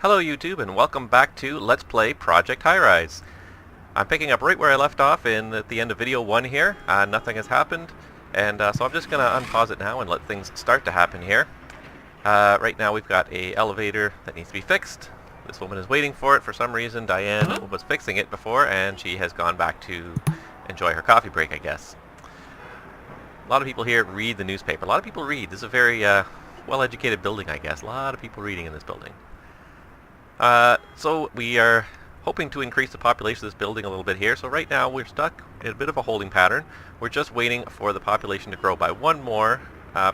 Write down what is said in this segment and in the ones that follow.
Hello YouTube and welcome back to Let's Play Project Highrise. I'm picking up right where I left off at the end of video 1 here. Nothing has happened, and so I'm just going to unpause it now and let things start to happen here. Right now we've got a elevator that needs to be fixed. This woman is waiting for it for some reason. Diane was fixing it before and she has gone back to enjoy her coffee break, I guess. A lot of people here read the newspaper. A lot of people read. This is a very well-educated building, I guess. A lot of people reading in this building. So we are hoping to increase the population of this building a little bit here. So right now we're stuck in a bit of a holding pattern. We're just waiting for the population to grow by one more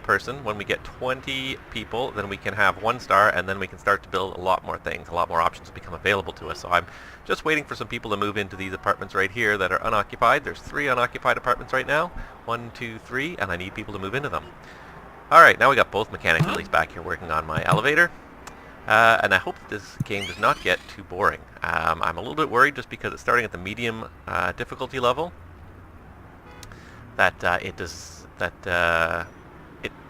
person. When we get 20 people, then we can have 1 star, and then we can start to build a lot more things. A lot more options become available to us. So I'm just waiting for some people to move into these apartments right here that are unoccupied. There's 3 unoccupied apartments right now. 1, 2, 3, and I need people to move into them. Alright, now we got both mechanics at least back here working on my elevator. And I hope that this game does not get too boring. I'm a little bit worried just because it's starting at the medium difficulty level. That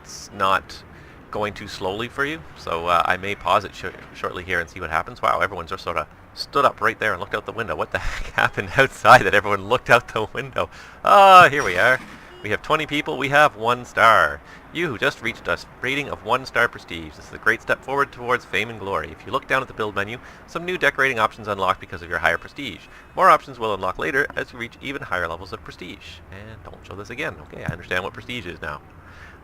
it's not going too slowly for you. So I may pause it shortly here and see what happens. Wow, everyone just sort of stood up right there and looked out the window. What the heck happened outside that everyone looked out the window? Ah, here we are. We have 20 people, we have 1 star. You just reached a rating of 1 star prestige. This is a great step forward towards fame and glory. If you look down at the build menu, some new decorating options unlock because of your higher prestige. More options will unlock later as you reach even higher levels of prestige. And don't show this again. Okay, I understand what prestige is now.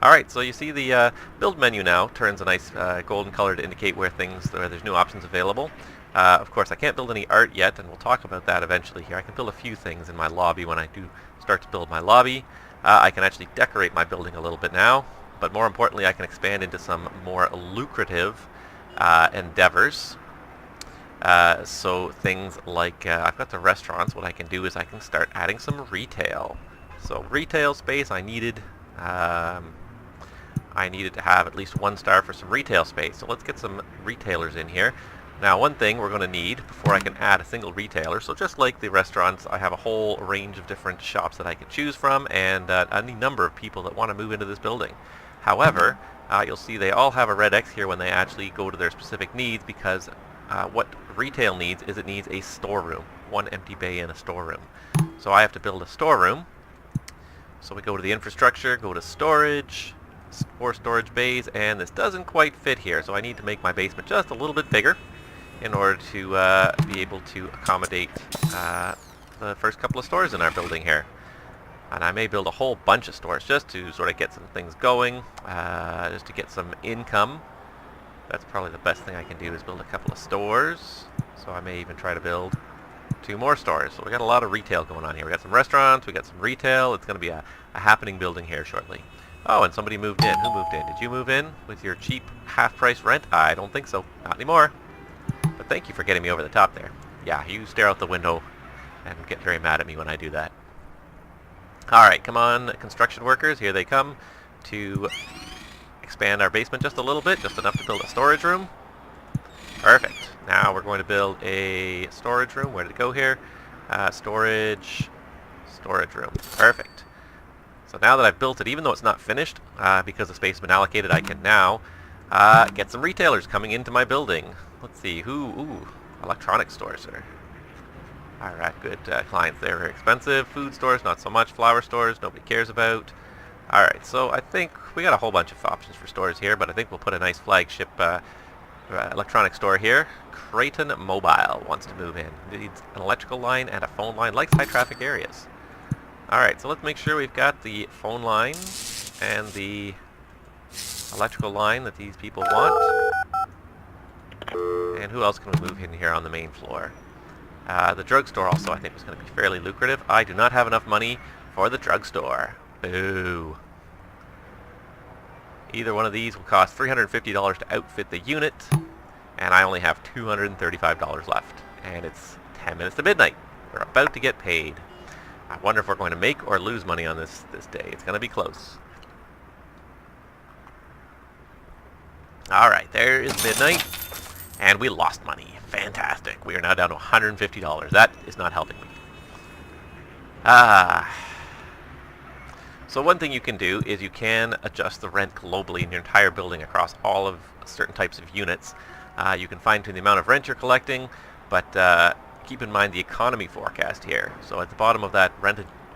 Alright, so you see the build menu now turns a nice golden color to indicate where there's new options available. Of course, I can't build any art yet, and we'll talk about that eventually here. I can build a few things in my lobby when I do start to build my lobby. I can actually decorate my building a little bit now, but more importantly I can expand into some more lucrative endeavors. So things like, I've got the restaurants. What I can do is I can start adding some retail. So retail space, I needed to have at least 1 star for some retail space. So let's get some retailers in here. Now, one thing we're going to need before I can add a single retailer, so just like the restaurants, I have a whole range of different shops that I can choose from, and any number of people that want to move into this building. However, you'll see they all have a red X here when they actually go to their specific needs, because what retail needs is it needs a storeroom, 1 empty bay and a storeroom. So I have to build a storeroom. So we go to the infrastructure, go to storage, 4 storage bays, and this doesn't quite fit here, so I need to make my basement just a little bit bigger in order to be able to accommodate the first couple of stores in our building here. And I may build a whole bunch of stores just to sort of get some things going, just to get some income. That's probably the best thing I can do is build a couple of stores. So I may even try to build 2 more stores. So we got a lot of retail going on here. We got some restaurants, we got some retail. It's going to be a happening building here shortly. Oh, and somebody moved in. Who moved in? Did you move in with your cheap half-price rent? I don't think so. Not anymore. But thank you for getting me over the top there. Yeah, you stare out the window and get very mad at me when I do that. Alright, come on, construction workers. Here they come to expand our basement just a little bit, just enough to build a storage room. Perfect. Now we're going to build a storage room. Where did it go here? Storage room. Perfect. So now that I've built it, even though it's not finished, because the space has been allocated, I can now get some retailers coming into my building. Let's see, ooh, electronic stores are... Alright, good clients. They're very expensive. Food stores, not so much. Flower stores, nobody cares about. Alright, so I think we got a whole bunch of options for stores here, but I think we'll put a nice flagship electronic store here. Creighton Mobile wants to move in. Needs an electrical line and a phone line. Likes high traffic areas. Alright, so let's make sure we've got the phone line and the electrical line that these people want. And who else can we move in here on the main floor? The drugstore also I think was going to be fairly lucrative. I do not have enough money for the drugstore. Boo. Either one of these will cost $350 to outfit the unit, and I only have $235 left. And it's 10 minutes to midnight. We're about to get paid. I wonder if we're going to make or lose money on this day. It's going to be close. Alright, there is midnight, and we lost money. Fantastic. We are now down to $150. That is not helping me. So one thing you can do is you can adjust the rent globally in your entire building across all of certain types of units. You can fine-tune the amount of rent you're collecting, but keep in mind the economy forecast here. So at the bottom of that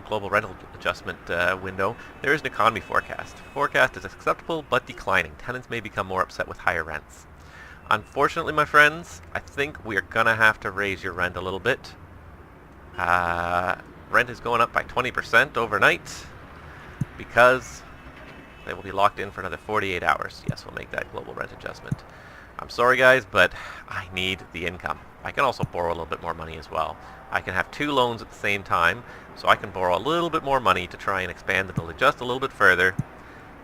global rental adjustment window, there is an economy forecast. Forecast is acceptable but declining. Tenants may become more upset with higher rents. Unfortunately, my friends, I think we are going to have to raise your rent a little bit. Rent is going up by 20% overnight because they will be locked in for another 48 hours. Yes, we'll make that global rent adjustment. I'm sorry, guys, but I need the income. I can also borrow a little bit more money as well. I can have 2 loans at the same time, so I can borrow a little bit more money to try and expand the building just a little bit further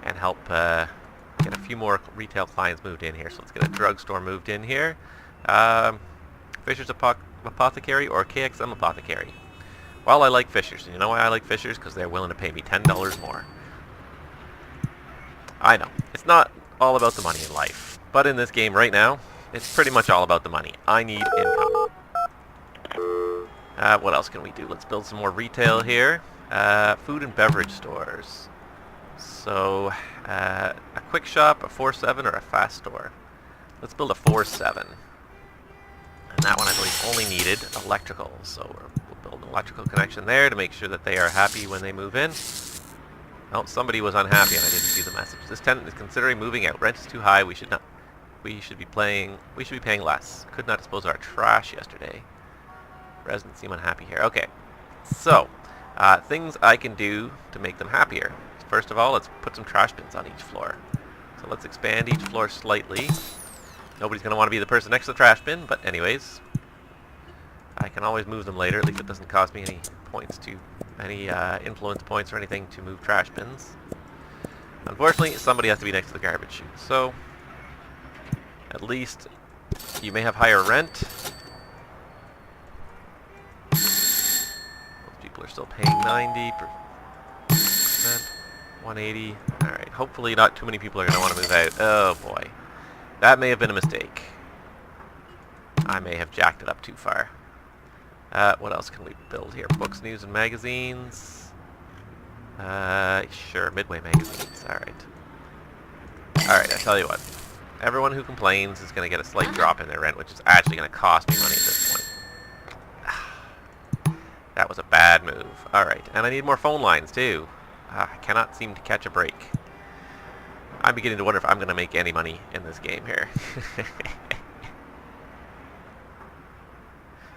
and help get a few more retail clients moved in here. So let's get a drugstore moved in here. Fisher's Apothecary or KXM Apothecary? Well, I like Fisher's. And you know why I like Fisher's? Because they're willing to pay me $10 more. I know. It's not all about the money in life. But in this game right now, it's pretty much all about the money. I need income. What else can we do? Let's build some more retail here. Food and beverage stores. So, a quick shop, a 4-7, or a fast store? Let's build a 4-7. And that one, I believe, only needed electrical. So we'll build an electrical connection there to make sure that they are happy when they move in. Oh, somebody was unhappy and I didn't see the message. This tenant is considering moving out. Rent is too high. We should be paying less. Could not dispose of our trash yesterday. Residents seem unhappy here. Okay. So, things I can do to make them happier. First of all, let's put some trash bins on each floor. So let's expand each floor slightly. Nobody's going to want to be the person next to the trash bin, but anyways, I can always move them later. At least it doesn't cost me any influence points or anything to move trash bins. Unfortunately, somebody has to be next to the garbage chute. So, at least you may have higher rent. Most people are still paying 90%, 180. Alright, hopefully not too many people are going to want to move out. Oh boy. That may have been a mistake. I may have jacked it up too far. What else can we build here? Books, news, and magazines. Sure, Midway magazines. Alright. Alright, I tell you what. Everyone who complains is going to get a slight drop in their rent, which is actually going to cost me money at this point. That was a bad move. Alright, and I need more phone lines too. I cannot seem to catch a break. I'm beginning to wonder if I'm going to make any money in this game here.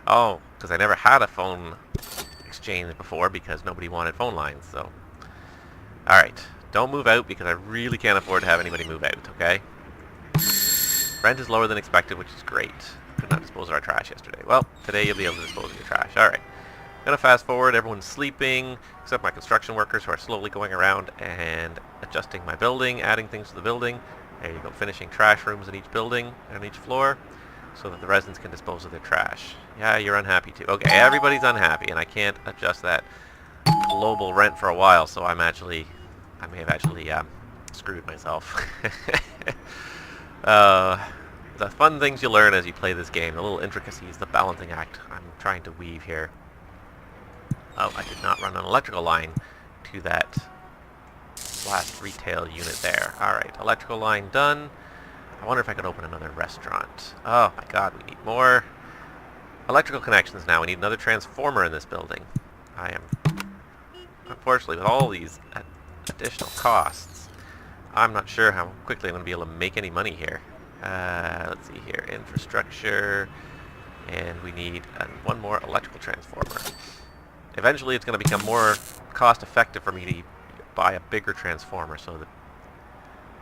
Oh, because I never had a phone exchange before because nobody wanted phone lines, so... Alright, don't move out because I really can't afford to have anybody move out, okay? Rent is lower than expected, which is great. Could not dispose of our trash yesterday. Well, today you'll be able to dispose of your trash. Alright. Gonna fast forward, everyone's sleeping, except my construction workers who are slowly going around and adjusting my building, adding things to the building. There you go, finishing trash rooms in each building, on each floor, so that the residents can dispose of their trash. Yeah, you're unhappy too. Okay, everybody's unhappy, and I can't adjust that global rent for a while, so I may have actually screwed myself. The fun things you learn as you play this game, the little intricacies, the balancing act I'm trying to weave here. Oh, I did not run an electrical line to that last retail unit there. Alright, electrical line done. I wonder if I could open another restaurant. Oh my god, we need more electrical connections now. We need another transformer in this building. I am, unfortunately, with all these additional costs, I'm not sure how quickly I'm going to be able to make any money here. Let's see here, infrastructure, and we need one more electrical transformer. Eventually it's going to become more cost effective for me to buy a bigger transformer, so that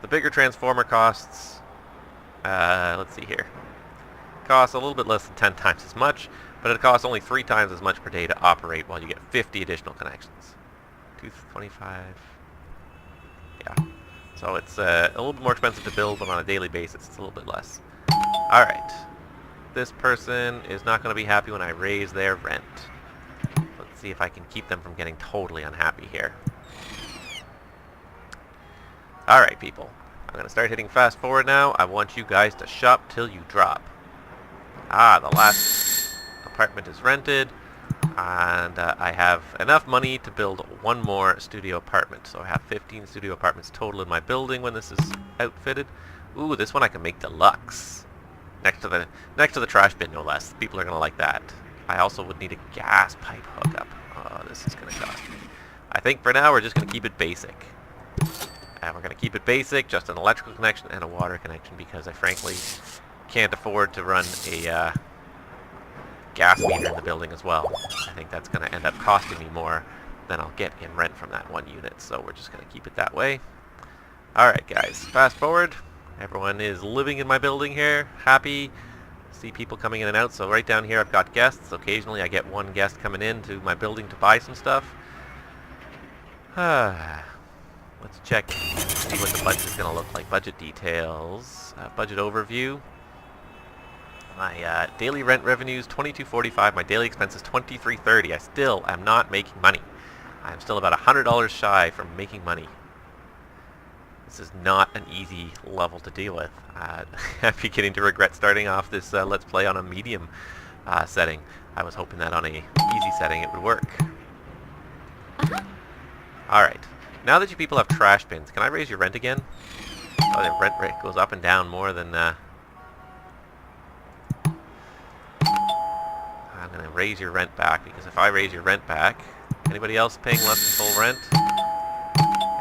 the bigger transformer costs, let's see here, costs a little bit less than 10 times as much, but it costs only 3 times as much per day to operate while you get 50 additional connections. 225, yeah. So it's a little bit more expensive to build, but on a daily basis it's a little bit less. Alright. This person is not going to be happy when I raise their rent. Let's see if I can keep them from getting totally unhappy here. Alright, people. I'm going to start hitting fast forward now. I want you guys to shop till you drop. Ah, the last apartment is rented. And I have enough money to build one more studio apartment. So I have 15 studio apartments total in my building when this is outfitted. Ooh, this one I can make deluxe. Next to the trash bin, no less. People are gonna like that. I also would need a gas pipe hookup. Oh, this is gonna cost me. I think for now we're just gonna keep it basic. And we're gonna keep it basic, just an electrical connection and a water connection, because I frankly can't afford to run a gas meter in the building as well. I think that's gonna end up costing me more than I'll get in rent from that one unit. So we're just gonna keep it that way. Alright guys, fast forward. Everyone is living in my building here, happy. See people coming in and out. So right down here I've got guests. Occasionally I get one guest coming in to my building to buy some stuff. Let's check, see what the budget is going to look like. Budget details, budget overview. My daily rent revenues $22.45. My daily expenses $23.30. I still am not making money. I'm still about $100 shy from making money. This is not an easy level to deal with. I'm beginning to regret starting off this Let's Play on a medium setting. I was hoping that on a easy setting it would work. Alright. Now that you people have trash bins, can I raise your rent again? Oh, the rent rate goes up and down more than... I'm going to raise your rent back, because if I raise your rent back... Anybody else paying less than full rent?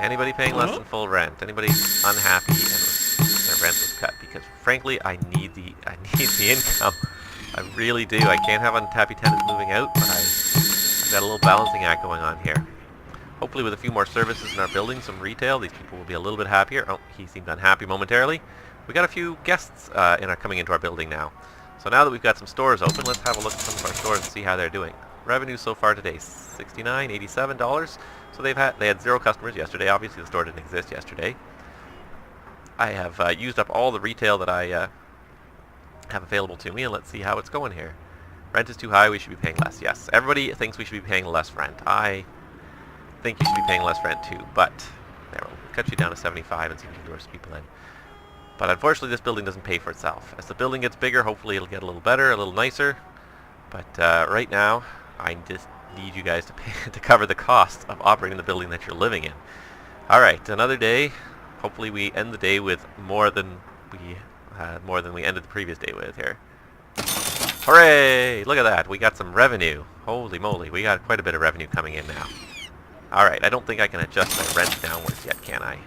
Anybody paying less than full rent? Anybody unhappy and their rent was cut? Because frankly, I need the income. I really do. I can't have unhappy tenants moving out, but I've got a little balancing act going on here. Hopefully with a few more services in our building, some retail, these people will be a little bit happier. Oh, he seemed unhappy momentarily. We got a few guests coming into our building now. So now that we've got some stores open, let's have a look at some of our stores and see how they're doing. Revenue so far today, $69, $87. So they had 0 customers yesterday. Obviously the store didn't exist yesterday. I have used up all the retail that I have available to me, and let's see how it's going here. Rent is too high, we should be paying less. Yes, everybody thinks we should be paying less rent. I think you should be paying less rent too, but there, we'll cut you down to 75 and see if we can lure some people in. But unfortunately this building doesn't pay for itself. As the building gets bigger, hopefully it'll get a little better, a little nicer. But right now, I just need you guys to pay to cover the cost of operating the building that you're living in. Alright, another day. Hopefully we end the day with more than we ended the previous day with here. Hooray! Look at that, we got some revenue. Holy moly, we got quite a bit of revenue coming in now. Alright, I don't think I can adjust my rent downwards yet, can I?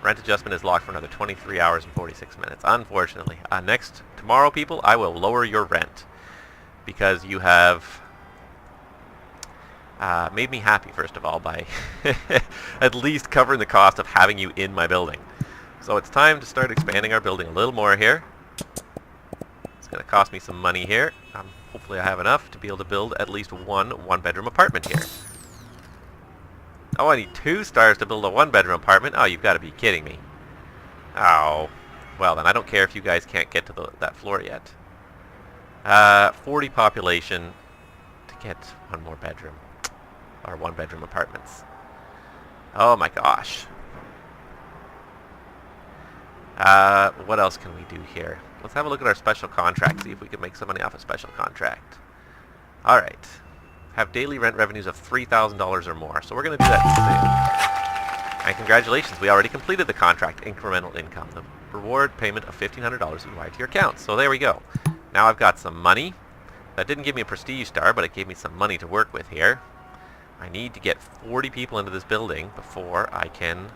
Rent adjustment is locked for another 23 hours and 46 minutes, unfortunately. Tomorrow, people, I will lower your rent. Because you have made me happy, first of all, by at least covering the cost of having you in my building. So it's time to start expanding our building a little more here. It's going to cost me some money here. Hopefully I have enough to be able to build at least one bedroom apartment here. Oh, I need 2 stars to build a 1-bedroom apartment? Oh, you've got to be kidding me. Oh. Well, then I don't care if you guys can't get to that floor yet. 40 population to get 1 more bedroom. Or 1-bedroom apartments. Oh my gosh. What else can we do here? Let's have a look at our special contract, see if we can make some money off a special contract. Alright. Have daily rent revenues of $3,000 or more. So we're going to do that today. And congratulations, we already completed the contract, incremental income. The reward payment of $1,500 is wired to your account. So there we go. Now I've got some money. That didn't give me a prestige star, but it gave me some money to work with here. I need to get 40 people into this building before I can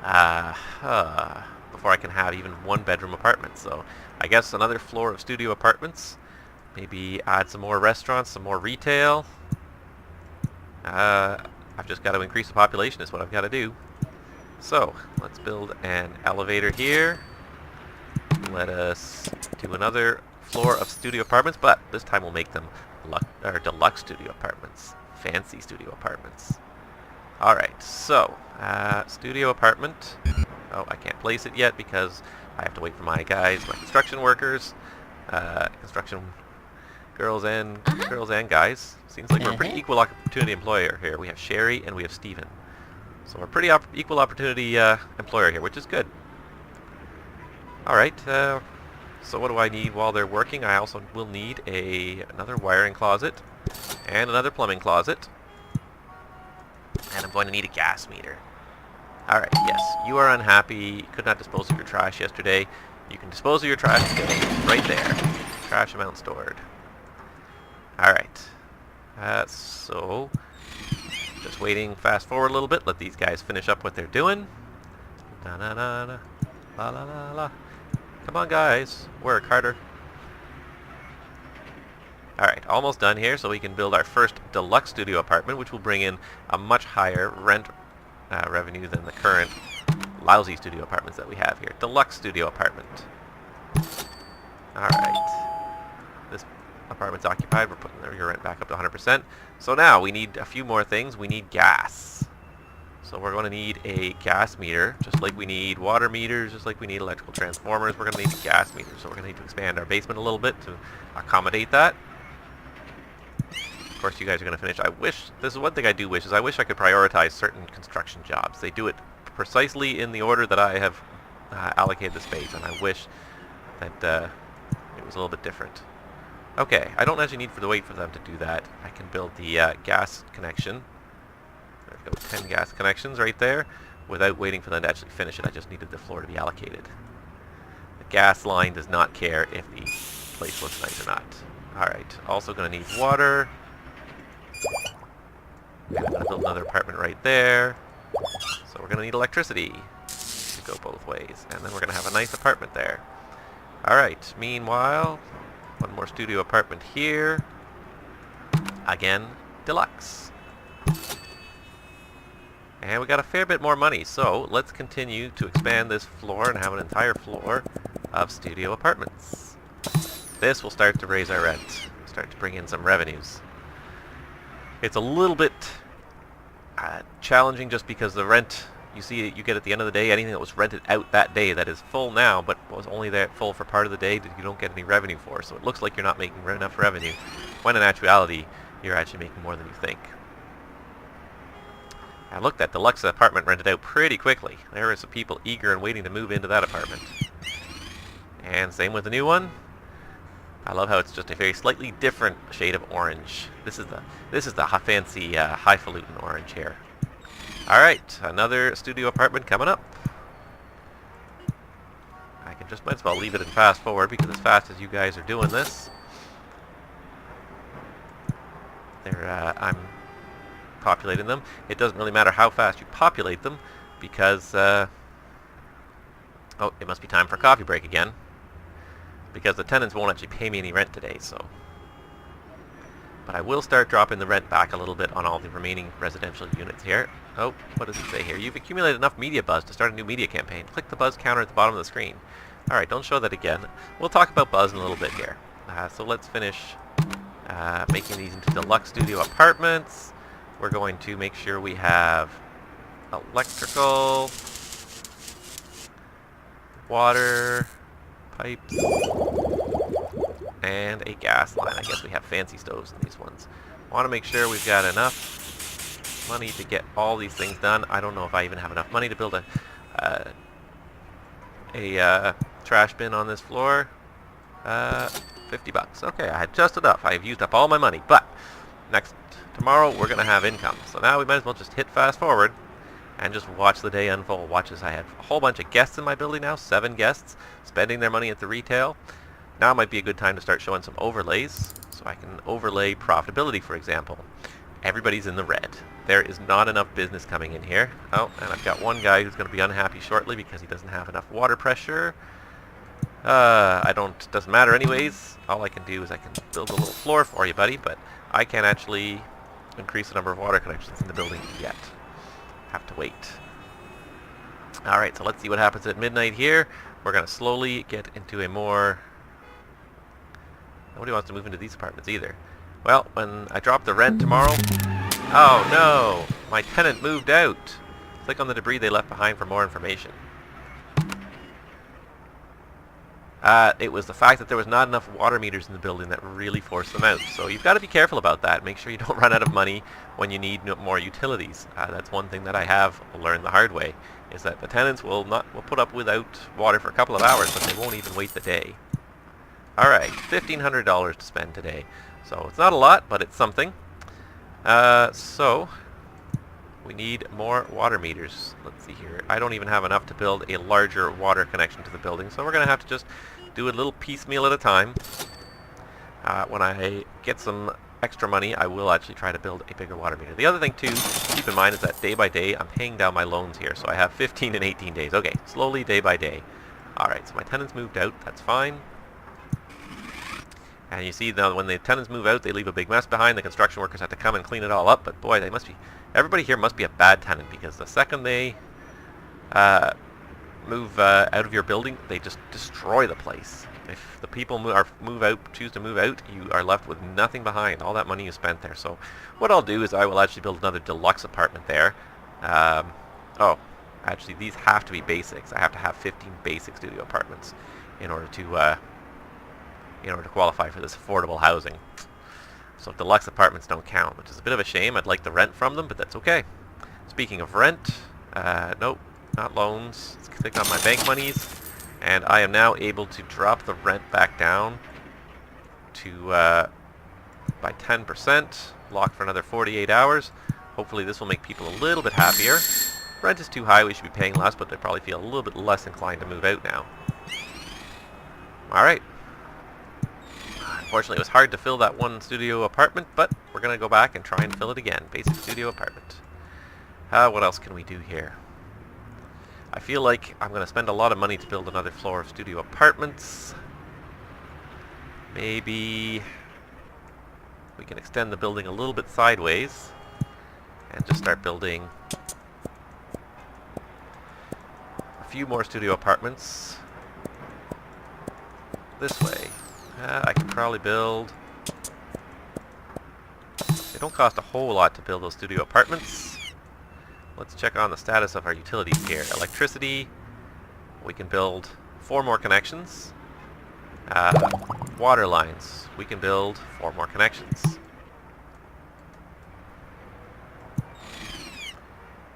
have even 1-bedroom apartments. So I guess another floor of studio apartments. Maybe add some more restaurants, some more retail. I've just got to increase the population is what I've got to do. So let's build an elevator here. Let us do another floor of studio apartments, but this time we'll make them deluxe studio apartments. Fancy studio apartments. Alright, so, studio apartment. Oh, I can't place it yet because I have to wait for my guys, my construction workers, construction girls and guys. Seems like we're a pretty equal opportunity employer here. We have Sherry and we have Steven. So we're a pretty equal opportunity employer here, which is good. Alright, so what do I need while they're working? I also will need another wiring closet and another plumbing closet. And I'm going to need a gas meter. Alright, yes, you are unhappy, could not dispose of your trash yesterday. You can dispose of your trash today, right there. Trash amount stored. Alright. So, just waiting, fast forward a little bit, let these guys finish up what they're doing. Da-na-na-na. La la la la. Come on, guys. Work harder. Alright, almost done here, so we can build our first deluxe studio apartment, which will bring in a much higher rent revenue than the current lousy studio apartments that we have here. Deluxe studio apartment. Alright. This apartment's occupied. We're putting your rent back up to 100%. So now we need a few more things. We need gas. So we're going to need a gas meter, just like we need water meters, just like we need electrical transformers. We're going to need a gas meter. So we're going to need to expand our basement a little bit to accommodate that. Of course, you guys are going to finish. I wish, this is one thing I do wish, is I wish I could prioritize certain construction jobs. They do it precisely in the order that I have allocated the space, and I wish that it was a little bit different. Okay, I don't actually need to wait for them to do that. I can build the gas connection. There we go, 10 gas connections right there, without waiting for them to actually finish it. I just needed the floor to be allocated. The gas line does not care if the place looks nice or not. Alright, also going to need water. I'm going to build another apartment right there. So we're going to need electricity to go both ways. And then we're going to have a nice apartment there. Alright, meanwhile, one more studio apartment here. Again, deluxe. And we got a fair bit more money, so let's continue to expand this floor and have an entire floor of studio apartments. This will start to raise our rent, start to bring in some revenues. It's a little bit challenging just because the rent, you see, you get at the end of the day, anything that was rented out that day that is full now, but was only there full for part of the day, that you don't get any revenue for. So it looks like you're not making enough revenue, when in actuality, you're actually making more than you think. And look, that deluxe apartment rented out pretty quickly. There are some people eager and waiting to move into that apartment. And same with the new one. I love how it's just a very slightly different shade of orange. This is the fancy highfalutin orange here. All right, another studio apartment coming up. I can just might as well leave it in fast forward because as fast as you guys are doing this, I'm populating them. It doesn't really matter how fast you populate them because oh, it must be time for a coffee break again. Because the tenants won't actually pay me any rent today, so. But I will start dropping the rent back a little bit on all the remaining residential units here. Oh, what does it say here? You've accumulated enough media buzz to start a new media campaign. Click the buzz counter at the bottom of the screen. Alright, don't show that again. We'll talk about buzz in a little bit here. So let's finish making these into deluxe studio apartments. We're going to make sure we have electrical, water, pipes, and a gas line. I guess we have fancy stoves in these ones. Want to make sure we've got enough money to get all these things done. I don't know if I even have enough money to build a trash bin on this floor. 50 bucks. Okay, I had just enough. I've used up all my money, but tomorrow we're going to have income. So now we might as well just hit fast forward and just watch the day unfold. Watch as I have a whole bunch of guests in my building now, 7 guests, spending their money at the retail. Now might be a good time to start showing some overlays, so I can overlay profitability, for example. Everybody's in the red. There is not enough business coming in here. Oh, and I've got one guy who's going to be unhappy shortly because he doesn't have enough water pressure. Doesn't matter anyways. All I can do is I can build a little floor for you, buddy, but I can't actually increase the number of water connections in the building yet. Have to wait. Alright, so let's see what happens at midnight here. We're going to slowly get into a more... Nobody wants to move into these apartments either. Well, when I drop the rent tomorrow... Oh no! My tenant moved out! Click on the debris they left behind for more information. It was the fact that there was not enough water meters in the building that really forced them out. So you've got to be careful about that. Make sure you don't run out of money when you need more utilities. That's one thing that I have learned the hard way, is that the tenants will put up without water for a couple of hours, but they won't even wait the day. Alright, $1,500 to spend today. So it's not a lot, but it's something. So We need more water meters. Let's see here. I don't even have enough to build a larger water connection to the building, so we're going to have to just do a little piecemeal at a time. When I get some extra money, I will actually try to build a bigger water meter. The other thing, too, keep in mind is that day by day, I'm paying down my loans here. So I have 15 and 18 days. Okay, slowly, day by day. Alright, so my tenants moved out. That's fine. And you see now when the tenants move out, they leave a big mess behind. The construction workers have to come and clean it all up. But boy, they must be... Everybody here must be a bad tenant, because the second they move out of your building, they just destroy the place. If the people choose to move out, you are left with nothing behind. All that money you spent there. So what I'll do is I will actually build another deluxe apartment there. Oh, actually these have to be basics. I have to have 15 basic studio apartments in order to qualify for this affordable housing. So deluxe apartments don't count, which is a bit of a shame. I'd like the rent from them, but that's okay. Speaking of rent, nope, not loans. Let's click on my bank monies. And I am now able to drop the rent back down to by 10%, lock for another 48 hours. Hopefully this will make people a little bit happier. Rent is too high, we should be paying less, but they probably feel a little bit less inclined to move out now. Alright. Unfortunately, it was hard to fill that one studio apartment, but we're going to go back and try and fill it again. Basic studio apartment. What else can we do here? I feel like I'm going to spend a lot of money to build another floor of studio apartments. Maybe we can extend the building a little bit sideways and just start building a few more studio apartments this way. I can probably build... They don't cost a whole lot to build those studio apartments. Let's check on the status of our utilities here. Electricity, we can build 4 more connections. Water lines, we can build 4 more connections.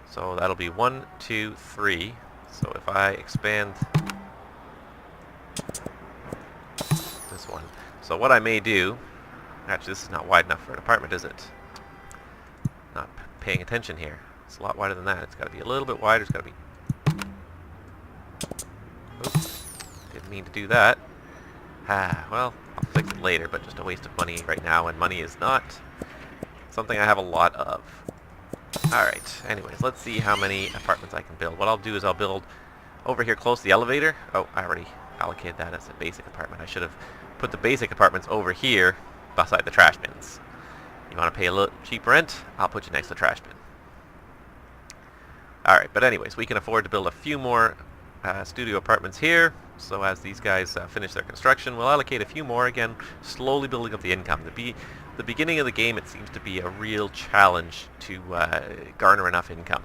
So that'll be 1, 2, 3. So if I expand this one. So what I may do... Actually, this is not wide enough for an apartment, is it? Not paying attention here. It's a lot wider than that. It's got to be a little bit wider. It's got to be... Oops. Didn't mean to do that. Well, I'll fix it later, but just a waste of money right now, and money is not something I have a lot of. Alright, anyways, let's see how many apartments I can build. What I'll do is I'll build over here close to the elevator. Oh, I already allocated that as a basic apartment. I should have put the basic apartments over here beside the trash bins. You want to pay a little cheap rent? I'll put you next to the trash bin. Alright, but anyways, we can afford to build a few more studio apartments here. So as these guys finish their construction, we'll allocate a few more, again, slowly building up the income. The beginning of the game, it seems to be a real challenge to garner enough income.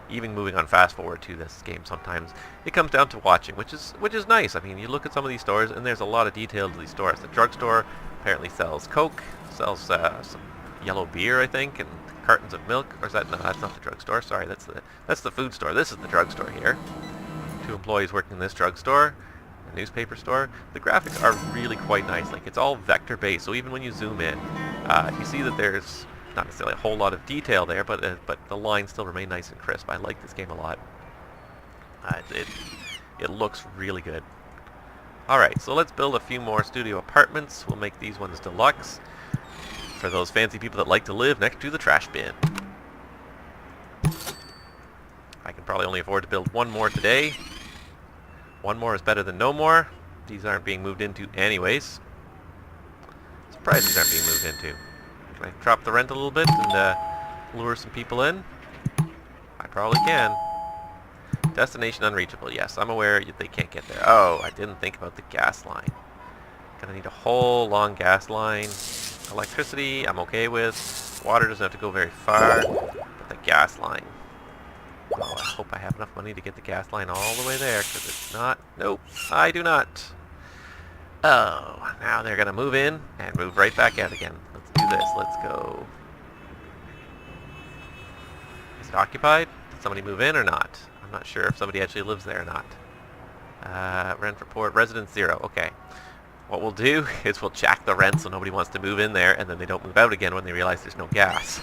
Even moving on fast forward to this game, sometimes it comes down to watching, which is nice. I mean, you look at some of these stores, and there's a lot of detail to these stores. The drugstore apparently sells Coke, sells some yellow beer, I think, and cartons of milk. Or is that... No, that's not the drugstore. Sorry, that's the food store. This is the drugstore here. 2 employees working in this drugstore. A newspaper store. The graphics are really quite nice. Like, it's all vector based, so even when you zoom in, you see that there's not necessarily a whole lot of detail there, but the lines still remain nice and crisp. I like this game a lot. It looks really good. Alright, so let's build a few more studio apartments. We'll make these ones deluxe for those fancy people that like to live next to the trash bin. I can probably only afford to build 1 more today. 1 more is better than no more. These aren't being moved into anyways. Surprised these aren't being moved into. Can I drop the rent a little bit and lure some people in? I probably can. Destination unreachable. Yes, I'm aware they can't get there. Oh, I didn't think about the gas line. Gonna need a whole long gas line. Electricity, I'm okay with. Water doesn't have to go very far. But the gas line. Oh, I hope I have enough money to get the gas line all the way there, because it's not... Nope, I do not. Oh, now they're going to move in and move right back out again. Let's do this. Let's go. Is it occupied? Did somebody move in or not? I'm not sure if somebody actually lives there or not. Rent report, residence 0. Okay. What we'll do is we'll jack the rent so nobody wants to move in there, and then they don't move out again when they realize there's no gas.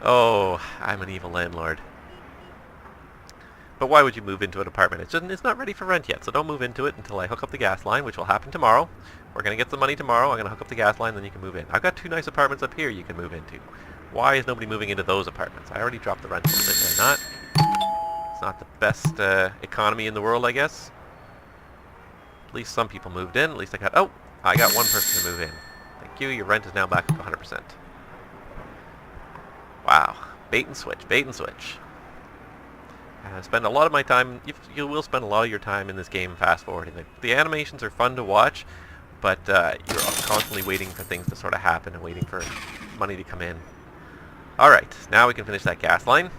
Oh, I'm an evil landlord. But why would you move into an apartment? It's not ready for rent yet, so don't move into it until I hook up the gas line, which will happen tomorrow. We're going to get some money tomorrow. I'm going to hook up the gas line, then you can move in. I've got 2 nice apartments up here you can move into. Why is nobody moving into those apartments? I already dropped the rent a little bit, did I not? It's not the best economy in the world, I guess. At least some people moved in. At least I got 1 person to move in. Thank you. Your rent is now back up to 100%. Wow. Bait and switch. Bait and switch. Spend a lot of my time, you will spend a lot of your time in this game fast forwarding. The animations are fun to watch, but you're constantly waiting for things to sort of happen and waiting for money to come in. Alright, now we can finish that gas line.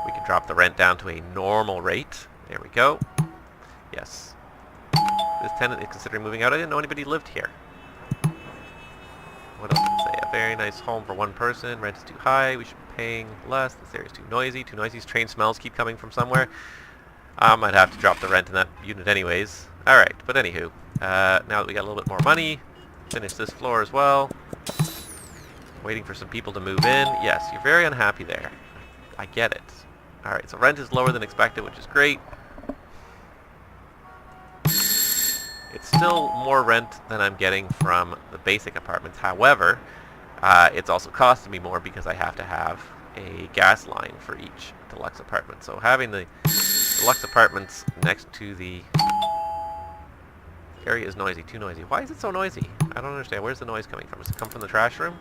We can drop the rent down to a normal rate. There we go. Yes. This tenant is considering moving out. I didn't know anybody lived here. What else did it say? A very nice home for 1 person. Rent is too high. We should be paying less. This area is too noisy. Too noisy. Train smells keep coming from somewhere. I might have to drop the rent in that unit anyways. Alright, but anywho. Now that we got a little bit more money, finish this floor as well. Waiting for some people to move in. Yes, you're very unhappy there. I get it. Alright, so rent is lower than expected, which is great. It's still more rent than I'm getting from the basic apartments. However, it's also costing me more because I have to have a gas line for each deluxe apartment. So having the deluxe apartments next to the area is noisy, too noisy. Why is it so noisy? I don't understand. Where's the noise coming from? Does it come from the trash room?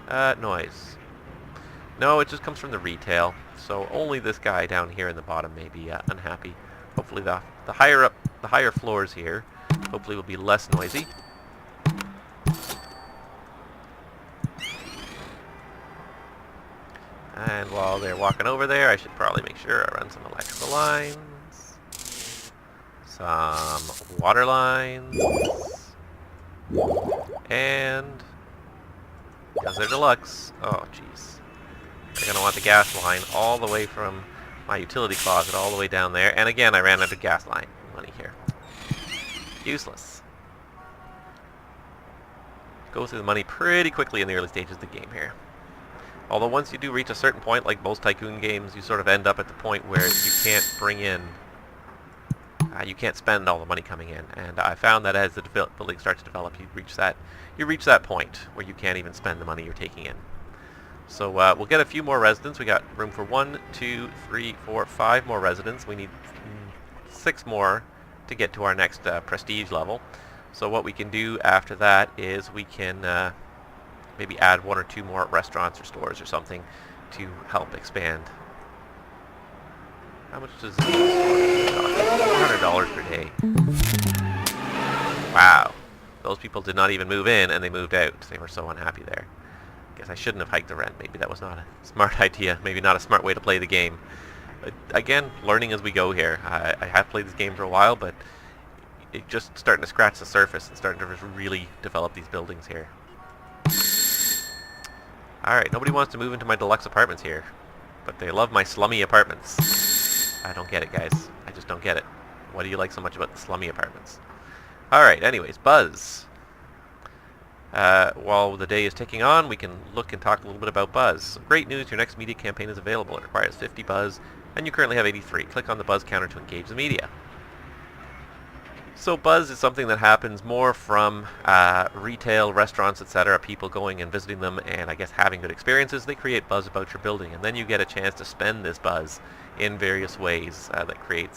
Noise. No, it just comes from the retail. So only this guy down here in the bottom may be unhappy. Hopefully the higher up, the higher floors here, hopefully will be less noisy. And while they're walking over there, I should probably make sure I run some electrical lines, some water lines, and because they're deluxe, oh jeez, they're going to want the gas line all the way from my utility closet all the way down there. And again, I ran out of gas line money here. Useless. Go through the money pretty quickly in the early stages of the game here. Although once you do reach a certain point, like most Tycoon games, you sort of end up at the point where you can't bring in, you can't spend all the money coming in. And I found that as the building starts to develop, you reach that point where you can't even spend the money you're taking in. So we'll get a few more residents. We got room for 1, 2, 3, 4, 5 more residents. We need 6 more to get to our next prestige level. So what we can do after that is we can maybe add 1 or 2 more restaurants or stores or something to help expand. How much does this cost? $400 per day. Wow. Those people did not even move in and they moved out. They were so unhappy there. Guess I shouldn't have hiked the rent. Maybe that was not a smart idea. Maybe not a smart way to play the game. But again, learning as we go here. I have played this game for a while, but it's just starting to scratch the surface and starting to really develop these buildings here. Alright, nobody wants to move into my deluxe apartments here, but they love my slummy apartments. I don't get it, guys. I just don't get it. What do you like so much about the slummy apartments? Alright, anyways, Buzz. While the day is ticking on, we can look and talk a little bit about Buzz. So great news, your next media campaign is available. It requires 50 Buzz, and you currently have 83. Click on the Buzz counter to engage the media. So Buzz is something that happens more from retail, restaurants, etc., people going and visiting them and I guess having good experiences. They create buzz about your building, and then you get a chance to spend this buzz in various ways that create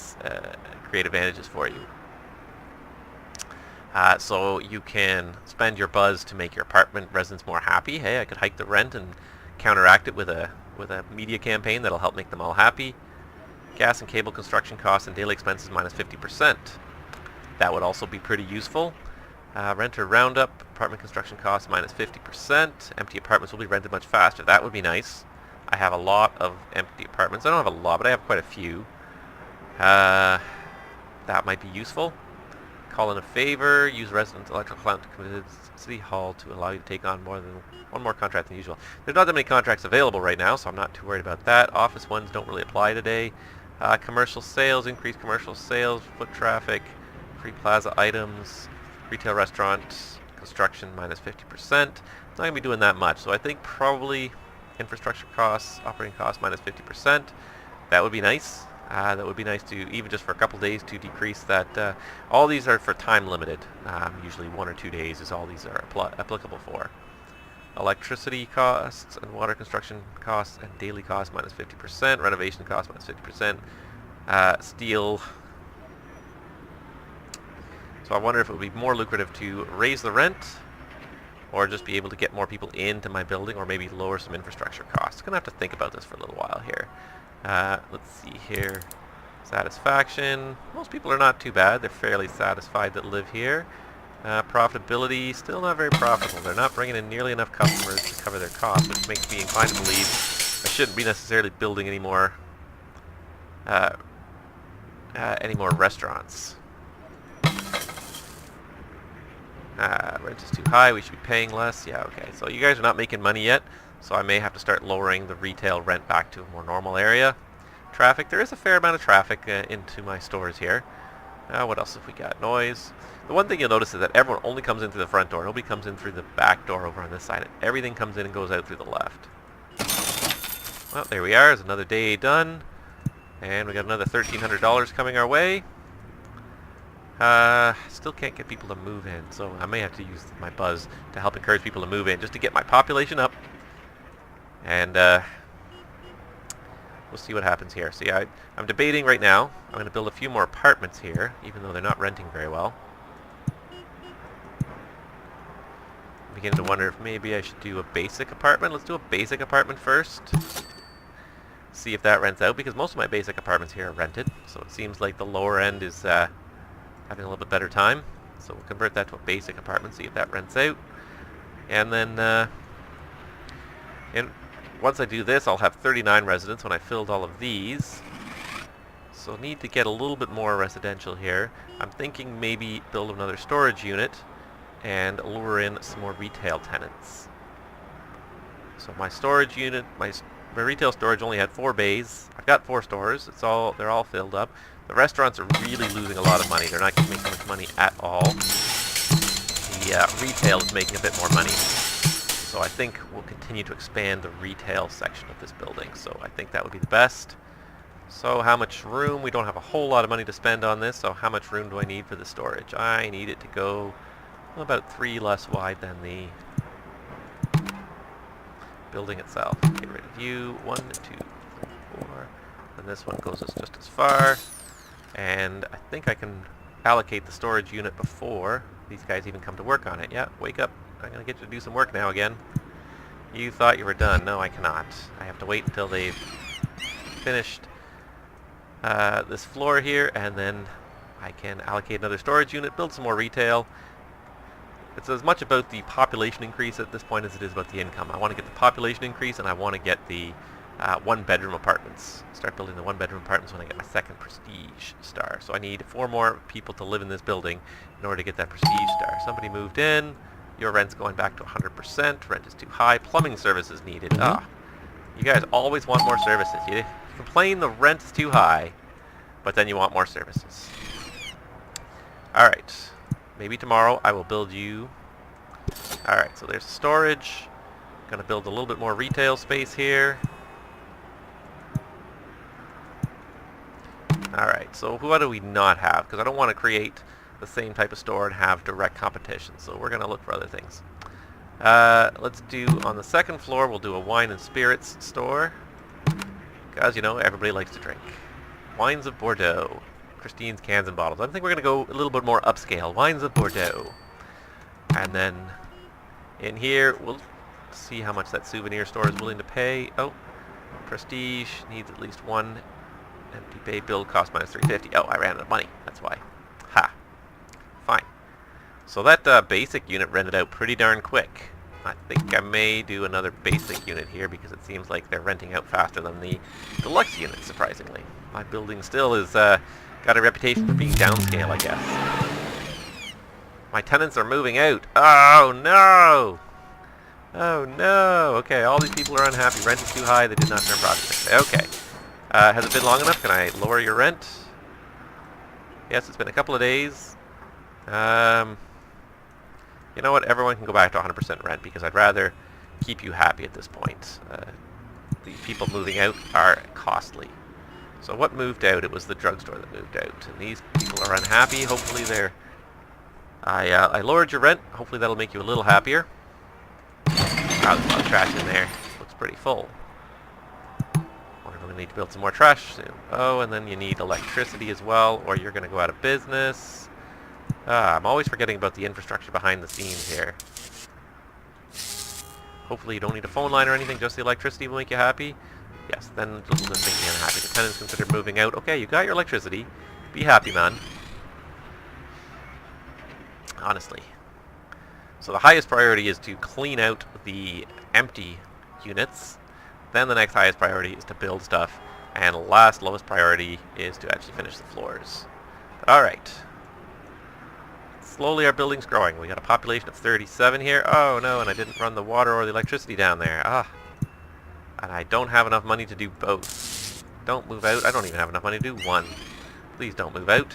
advantages for you. So you can spend your buzz to make your apartment residents more happy. Hey, I could hike the rent and counteract it with a media campaign that'll help make them all happy. Gas and cable construction costs and daily expenses minus 50%. That would also be pretty useful. Renter roundup, apartment construction costs minus 50%. Empty apartments will be rented much faster. That would be nice. I have a lot of empty apartments. I don't have a lot, but I have quite a few. That might be useful. Call in a favor. Use resident electrical client to commit City Hall to allow you to take on more than one more contract than usual. There's not that many contracts available right now, so I'm not too worried about that. Office ones don't really apply today. Commercial sales, increased commercial sales, foot traffic, free plaza items, retail restaurant, construction minus 50%. Not going to be doing that much, so I think probably infrastructure costs, operating costs minus 50%. That would be nice. That would be nice to, even just for a couple days, to decrease that. All these are for time limited. Usually 1 or 2 days is all these are applicable for. Electricity costs and water construction costs and daily costs minus 50%. Renovation costs minus 50%. Steel. So I wonder if it would be more lucrative to raise the rent or just be able to get more people into my building, or maybe lower some infrastructure costs. Gonna have to think about this for a little while here. Let's see here. Satisfaction. Most people are not too bad. They're fairly satisfied that live here. Profitability, still not very profitable. They're not bringing in nearly enough customers to cover their costs, which makes me inclined to believe I shouldn't be necessarily building any more restaurants. Rent is too high. We should be paying less. Yeah, okay. So you guys are not making money yet, so I may have to start lowering the retail rent back to a more normal area. Traffic. There is a fair amount of traffic into my stores here. What else have we got? Noise. The one thing you'll notice is that everyone only comes in through the front door. Nobody comes in through the back door over on this side. Everything comes in and goes out through the left. Well, there we are. There's another day done. And we got another $1,300 coming our way. Still can't get people to move in, so I may have to use my buzz to help encourage people to move in, just to get my population up. And we'll see what happens here. So yeah, I'm debating right now. I'm going to build a few more apartments here, even though they're not renting very well. I'm beginning to wonder if maybe I should do a basic apartment. Let's do a basic apartment first. See if that rents out, because most of my basic apartments here are rented. So it seems like the lower end is having a little bit better time. So we'll convert that to a basic apartment, see if that rents out. And then once I do this, I'll have 39 residents when I filled all of these. So need to get a little bit more residential here. I'm thinking maybe build another storage unit and lure in some more retail tenants. So my storage unit, my retail storage only had 4 bays. I've got 4 stores. They're all filled up. The restaurants are really losing a lot of money. They're not making much money at all. The retail is making a bit more money. So I think we'll continue to expand the retail section of this building. So I think that would be the best. So how much room? We don't have a whole lot of money to spend on this. So how much room do I need for the storage? I need it to go about 3 less wide than the building itself. Get rid of you. 1, 2, 3, 4. And this one goes just as far. And I think I can allocate the storage unit before these guys even come to work on it. Yeah, wake up. I'm going to get you to do some work now again. You thought you were done. No, I cannot. I have to wait until they've finished this floor here, and then I can allocate another storage unit, build some more retail. It's as much about the population increase at this point as it is about the income. I want to get the population increase, and I want to get the 1-bedroom apartments. Start building the 1-bedroom apartments when I get my 2nd prestige star. So I need 4 more people to live in this building in order to get that prestige star. Somebody moved in. Your rent's going back to 100%. Rent is too high. Plumbing services needed. You guys always want more services. You complain the rent is too high, but then you want more services. Alright. Maybe tomorrow I will build you. Alright, so there's storage. Gonna build a little bit more retail space here. Alright, so what do we not have? Because I don't want to create the same type of store and have direct competition, so we're going to look for other things. Let's do, on the 2nd floor, we'll do a wine and spirits store. Because, you know, everybody likes to drink. Wines of Bordeaux. Christine's cans and bottles. I think we're going to go a little bit more upscale. Wines of Bordeaux. And then in here, we'll see how much that souvenir store is willing to pay. Oh, prestige needs at least 1 empty bay. Build cost minus 350. Oh, I ran out of money. That's why. Ha. Fine. So that basic unit rented out pretty darn quick. I think I may do another basic unit here because it seems like they're renting out faster than the deluxe unit, surprisingly. My building still is got a reputation for being downscale, I guess. My tenants are moving out. Oh no! Oh no! Okay, all these people are unhappy. Rent is too high. They did not turn profit. Okay. Has it been long enough? Can I lower your rent? Yes, it's been a couple of days. You know what? Everyone can go back to 100% rent because I'd rather keep you happy at this point. The people moving out are costly. So what moved out? It was the drugstore that moved out. And these people are unhappy. Hopefully they're... I lowered your rent. Hopefully that'll make you a little happier. Wow, there's a lot of trash in there. Looks pretty full. Wonder if we're going to need to build some more trash soon. Oh, and then you need electricity as well, or you're going to go out of business. I'm always forgetting about the infrastructure behind the scenes here. Hopefully you don't need a phone line or anything, just the electricity will make you happy. Yes, then it'll just make me unhappy. The tenants consider moving out. Okay, you got your electricity. Be happy, man. Honestly. So the highest priority is to clean out the empty units. Then the next highest priority is to build stuff. And last lowest priority is to actually finish the floors. Alright. Slowly our building's growing. We got a population of 37 here. Oh no, and I didn't run the water or the electricity down there. And I don't have enough money to do both. Don't move out. I don't even have enough money to do one. Please don't move out.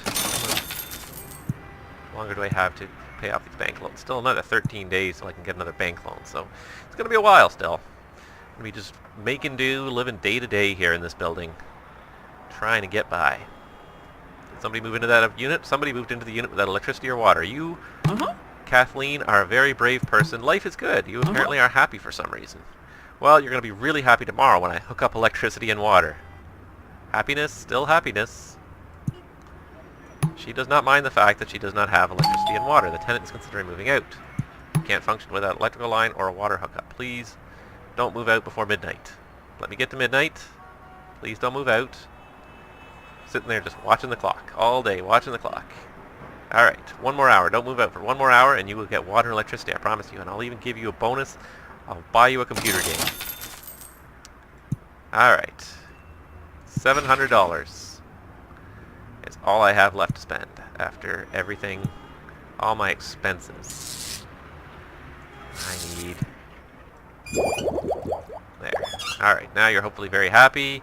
How longer do I have to pay off these bank loans? Still another 13 days till I can get another bank loan. So it's going to be a while still. I'm going to be just making do, living day to day here in this building. Trying to get by. Did somebody move into that unit? Somebody moved into the unit without electricity or water. You, Kathleen, are a very brave person. Life is good. You apparently are happy for some reason. Well, you're going to be really happy tomorrow when I hook up electricity and water. Happiness, still happiness. She does not mind the fact that she does not have electricity and water. The tenant is considering moving out. Can't function without an electrical line or a water hookup. Please don't move out before midnight. Let me get to midnight. Please don't move out. Sitting there just watching the clock. All day, watching the clock. Alright, one more hour. Don't move out for one more hour and you will get water and electricity, I promise you. And I'll even give you a bonus. I'll buy you a computer game. Alright. $700 is all I have left to spend after everything, all my expenses. I need... There. Alright, now you're hopefully very happy.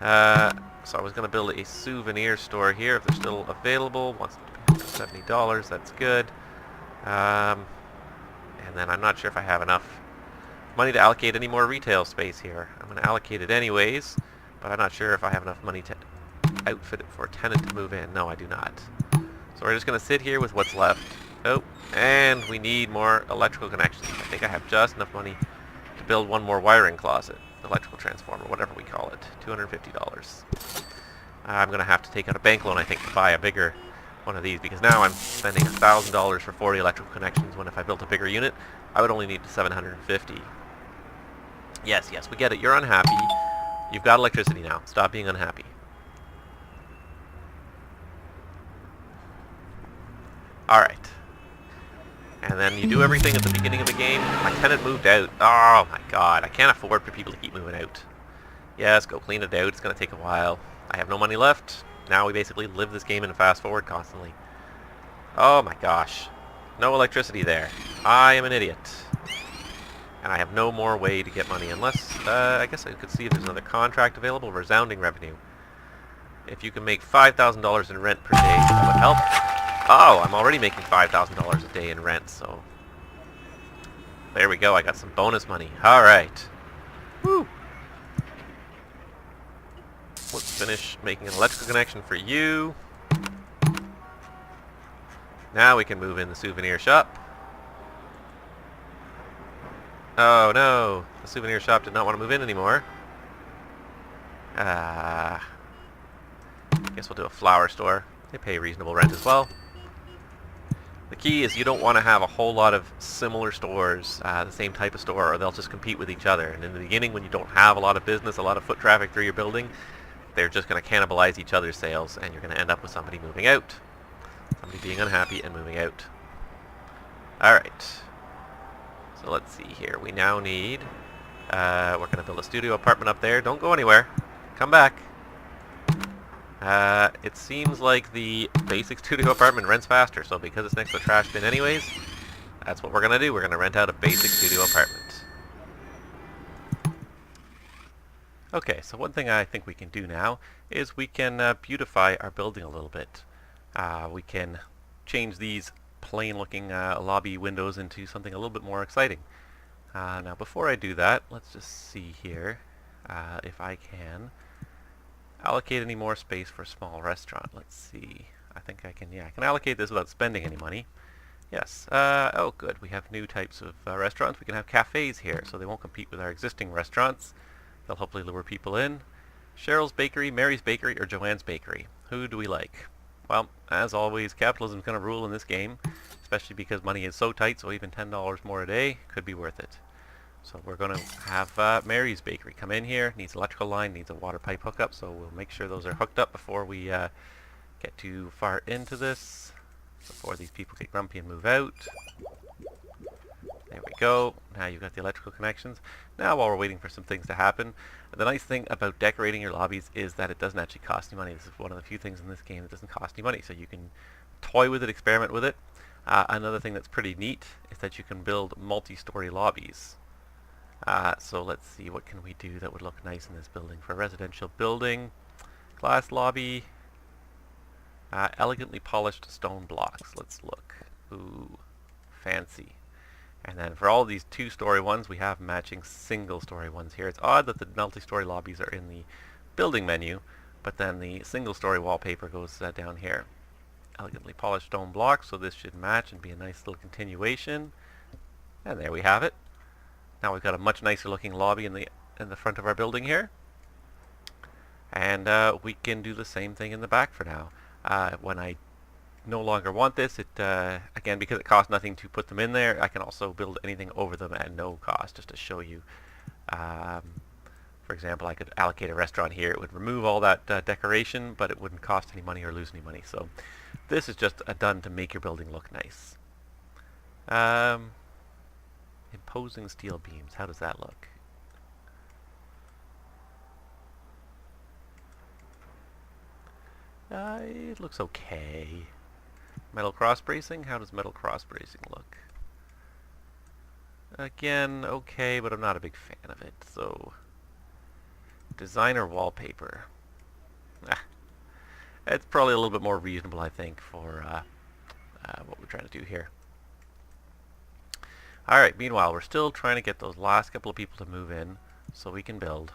So I was going to build a souvenir store here if they're still available. Wants to be $70, that's good. And then I'm not sure if I have enough money to allocate any more retail space here. I'm going to allocate it anyways, but I'm not sure if I have enough money to outfit it for a tenant to move in. No, I do not. So we're just going to sit here with what's left. Oh, and we need more electrical connections. I think I have just enough money to build one more wiring closet, electrical transformer, whatever we call it. $250. I'm going to have to take out a bank loan, I think, to buy a bigger one of these, because now I'm spending $1,000 for 40 electrical connections when if I built a bigger unit, I would only need $750. Yes, yes, we get it. You're unhappy. You've got electricity now. Stop being unhappy. Alright. And then you do everything at the beginning of the game. My tenant moved out. Oh my god, I can't afford for people to keep moving out. Yes, go clean it out. It's going to take a while. I have no money left. Now we basically live this game and fast forward constantly. Oh my gosh. No electricity there. I am an idiot. And I have no more way to get money unless, I guess I could see if there's another contract available. Resounding revenue. If you can make $5,000 in rent per day, that would help. Oh, I'm already making $5,000 a day in rent, so... There we go, I got some bonus money. Alright. Woo! Let's finish making an electrical connection for you. Now we can move in the souvenir shop. Oh no, the souvenir shop did not want to move in anymore. Guess we'll do a flower store. They pay reasonable rent as well. The key is you don't want to have a whole lot of similar stores, the same type of store, or they'll just compete with each other. And in the beginning, when you don't have a lot of business, a lot of foot traffic through your building, they're just going to cannibalize each other's sales, and you're going to end up with somebody moving out. Somebody being unhappy and moving out. Alright. So let's see here. We now need... we're going to build a studio apartment up there. Don't go anywhere. Come back. It seems like the basic studio apartment rents faster, so because it's next to a trash bin anyways, that's what we're going to do. We're going to rent out a basic studio apartment. Okay, so one thing I think we can do now is we can beautify our building a little bit. We can change these plain looking lobby windows into something a little bit more exciting. Now before I do that, let's just see here if I can allocate any more space for a small restaurant. Let's see. I think I can, yeah, I can allocate this without spending any money. Yes. Oh, good. We have new types of restaurants. We can have cafes here, so they won't compete with our existing restaurants. They'll hopefully lure people in. Cheryl's Bakery, Mary's Bakery, or Joanne's Bakery. Who do we like? Well, as always, capitalism is going to rule in this game, especially because money is so tight, so even $10 more a day could be worth it. So we're going to have Mary's Bakery come in here. Needs electrical line, needs a water pipe hookup, so we'll make sure those are hooked up before we get too far into this, before these people get grumpy and move out. There we go. Now you've got the electrical connections. Now while we're waiting for some things to happen, the nice thing about decorating your lobbies is that it doesn't actually cost you money. This is one of the few things in this game that doesn't cost you money, so you can toy with it, experiment with it. Another thing that's pretty neat is that you can build multi-story lobbies. So let's see, what can we do that would look nice in this building? For a residential building, glass lobby, elegantly polished stone blocks. Let's look. Ooh, fancy. And then for all these two-story ones, we have matching single-story ones here. It's odd that the multi-story lobbies are in the building menu, but then the single-story wallpaper goes down here. Elegantly polished stone blocks, so this should match and be a nice little continuation. And there we have it. Now we've got a much nicer looking lobby in the front of our building here. And we can do the same thing in the back for now. When I no longer want this, again, because it costs nothing to put them in there, I can also build anything over them at no cost, just to show you. For example, I could allocate a restaurant here. It would remove all that decoration, but it wouldn't cost any money or lose any money. So this is just done to make your building look nice. Imposing steel beams. How does that look? It looks okay. Metal cross bracing? How does metal cross bracing look? Again, okay, but I'm not a big fan of it. So, designer wallpaper. It's probably a little bit more reasonable, I think, for what we're trying to do here. Alright, meanwhile, we're still trying to get those last couple of people to move in so we can build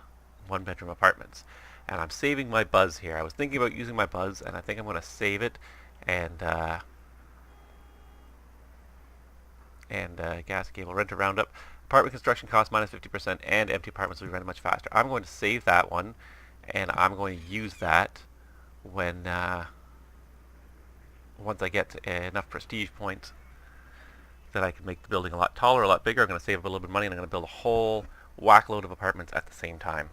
one-bedroom apartments. And I'm saving my buzz here. I was thinking about using my buzz, and I think I'm going to save it and gas cable, rent a roundup. Apartment construction costs minus 50%, and empty apartments will be rented much faster. I'm going to save that one, and I'm going to use that when once I get enough prestige points that I can make the building a lot taller, a lot bigger. I'm going to save a little bit of money, and I'm going to build a whole whack load of apartments at the same time.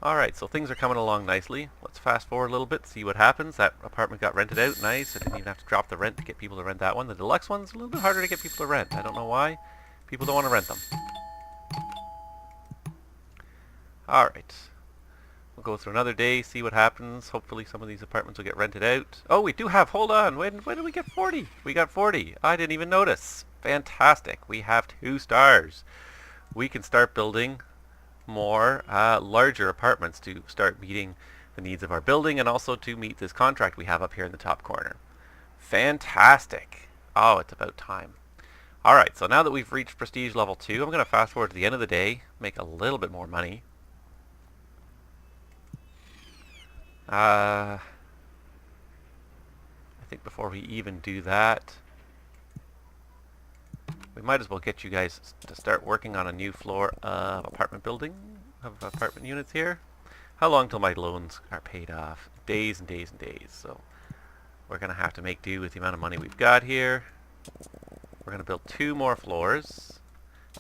Alright, so things are coming along nicely. Let's fast forward a little bit, see what happens. That apartment got rented out, nice. I didn't even have to drop the rent to get people to rent that one. The deluxe one's a little bit harder to get people to rent. I don't know why. People don't want to rent them. Alright. We'll go through another day, see what happens. Hopefully some of these apartments will get rented out. Oh, we do have, hold on, when did we get 40? We got 40. I didn't even notice. Fantastic. We have 2 stars. We can start building more larger apartments to start meeting the needs of our building and also to meet this contract we have up here in the top corner. Fantastic. Oh, it's about time. Alright, so now that we've reached prestige level 2, I'm going to fast forward to the end of the day, make a little bit more money. I think before we even do that, we might as well get you guys to start working on a new floor of apartment building, of apartment units here. How long till my loans are paid off? Days and days and days. So we're going to have to make do with the amount of money we've got here. We're going to build 2 more floors.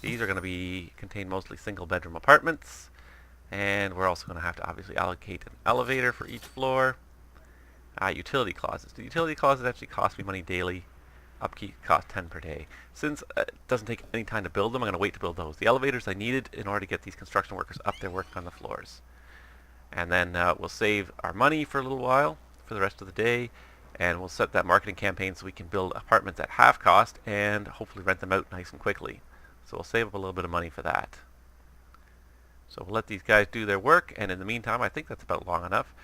These are going to contain mostly single bedroom apartments. And we're also going to have to obviously allocate an elevator for each floor. Utility clauses. The utility clauses actually cost me money daily. Upkeep cost 10 per day. Since it doesn't take any time to build them, I'm going to wait to build those. The elevators I needed in order to get these construction workers up there working on the floors. And then we'll save our money for a little while, for the rest of the day, and we'll set that marketing campaign so we can build apartments at half cost and hopefully rent them out nice and quickly. So we'll save up a little bit of money for that. So we'll let these guys do their work, and in the meantime, I think that's about long enough.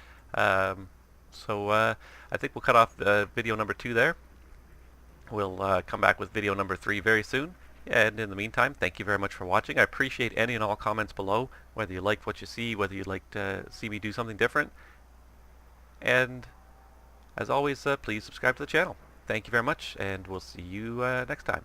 So I think we'll cut off video number 2 there. We'll come back with video number 3 very soon. And in the meantime, thank you very much for watching. I appreciate any and all comments below, whether you liked what you see, whether you'd like to see me do something different. And as always, please subscribe to the channel. Thank you very much, and we'll see you next time.